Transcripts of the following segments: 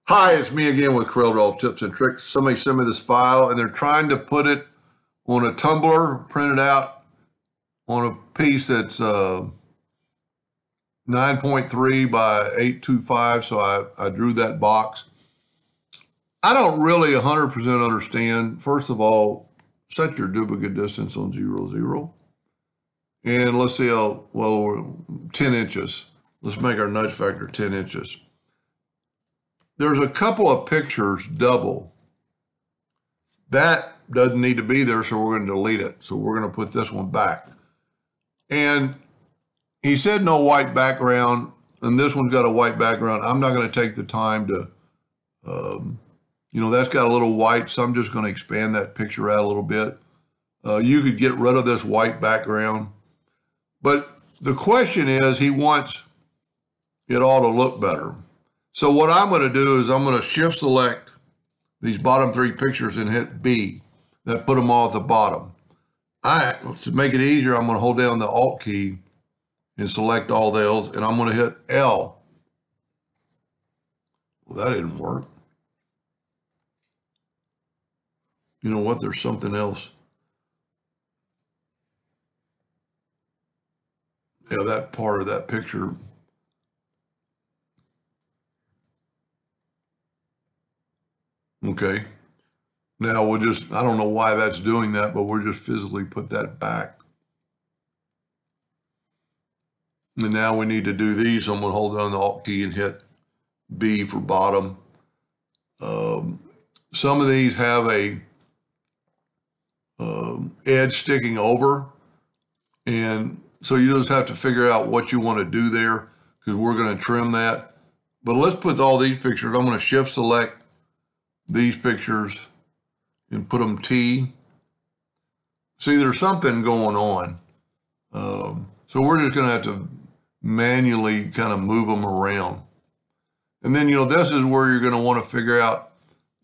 Hi, it's me again with CorelDraw tips and tricks. Somebody sent me this file and they're trying to put it on a tumbler, print it out on a piece that's 9.3 by 825. So I drew that box. I don't really 100% understand. First of all, set your duplicate distance on 0, 0. And let's see how, well, we're 10 inches. Let's make our nudge factor 10 inches. There's a couple of pictures double. That doesn't need to be there, so we're going to delete it. So we're going to put this one back. And he said no white background, and this one's got a white background. I'm not going to take the time to, that's got a little white, so I'm just going to expand that picture out a little bit. You could get rid of this white background. But the question is, he wants it all to look better. So what I'm going to do is I'm going to shift select these bottom three pictures and hit B. That put them all at the bottom. To make it easier, I'm going to hold down the Alt key and select all those, and I'm going to hit L. Well, that didn't work. You know what? There's something else. Yeah, that part of that picture. Okay. Now we'll just, I don't know why that's doing that, but we'll just physically put that back. And now we need to do these. So I'm going to hold down the Alt key and hit B for bottom. Some of these have a edge sticking over. And so you just have to figure out what you want to do there, because we're going to trim that. But let's put all these pictures. I'm going to shift select these pictures and put them T. See, there's something going on. So we're just going to have to manually kind of move them around. And then, this is where you're going to want to figure out,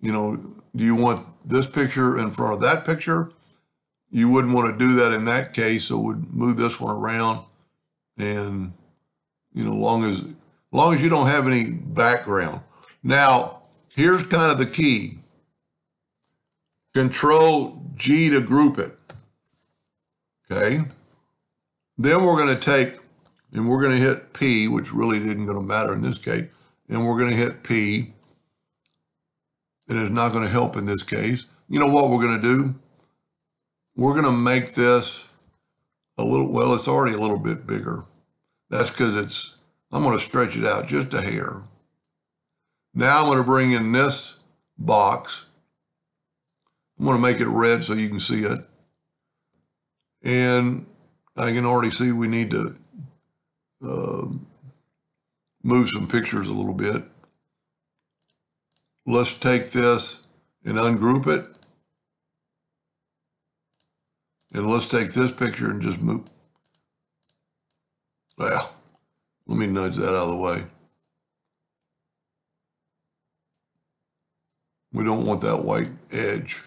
do you want this picture in front of that picture? You wouldn't want to do that in that case, so we'd move this one around. And, as long as you don't have any background. Now, here's kind of the key. Control G to group it. Okay. Then we're going to take, and we're going to hit P, which really isn't going to matter in this case. And we're going to hit P. And it's not going to help in this case. You know what we're going to do? We're going to make this a little, well, it's already a little bit bigger. That's because I'm going to stretch it out just a hair. Now I'm going to bring in this box. I'm going to make it red so you can see it. And I can already see we need to move some pictures a little bit. Let's take this and ungroup it. And let's take this picture and just move. Well, let me nudge that out of the way. We don't want that white edge.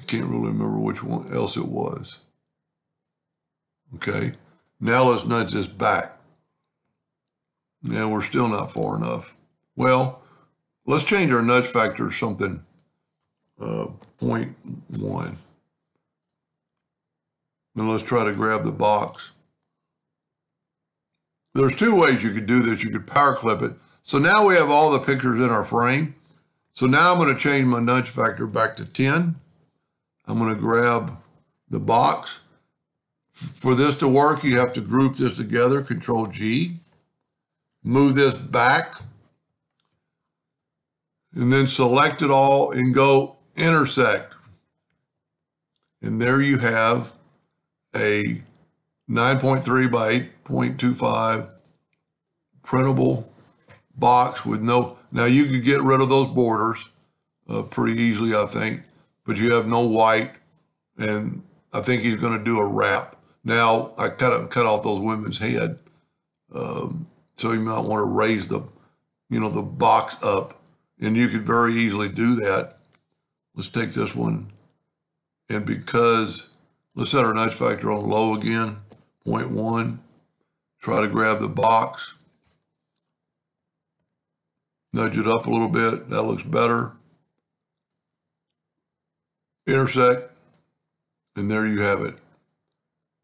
I can't really remember which one else it was. Okay, now let's nudge this back. Yeah, we're still not far enough. Well, let's change our nudge factor to something 0.1. And let's try to grab the box. There's two ways you could do this. You could power clip it. So now we have all the pictures in our frame. So now I'm going to change my nudge factor back to 10. I'm going to grab the box. For this to work, you have to group this together, Control G. Move this back. And then select it all and go intersect. And there you have a 9.3 by 8.25 printable box with no, now you could get rid of those borders pretty easily, I think, but you have no white, and I think he's going to do a wrap. Now, I cut off those women's head, so you might want to raise the, the box up, and you could very easily do that. Let's take this one, and because, let's set our nudge factor on low again, 0.1, try to grab the box. Nudge it up a little bit. That looks better. Intersect. And there you have it.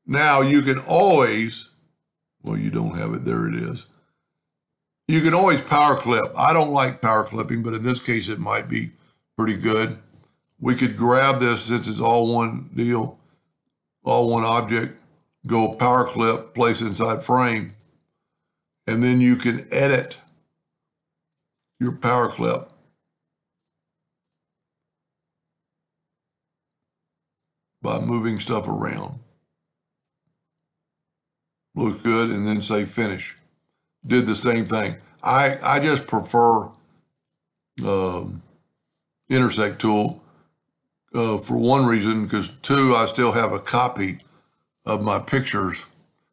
Now you can always, well, you don't have it. There it is. You can always power clip. I don't like power clipping, but in this case, it might be pretty good. We could grab this since it's all one deal, all one object, go power clip, place inside frame, and then you can edit your power clip. By moving stuff around. Looks good, and then say finish. Did the same thing. I just prefer intersect tool for one reason, because two, I still have a copy of my pictures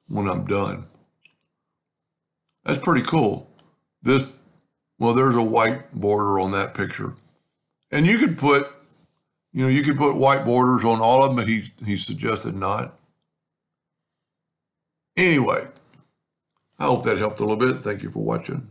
when I'm done. That's pretty cool. This, well, there's a white border on that picture. And you could put, you know, you could put white borders on all of them, but he suggested not. Anyway, I hope that helped a little bit. Thank you for watching.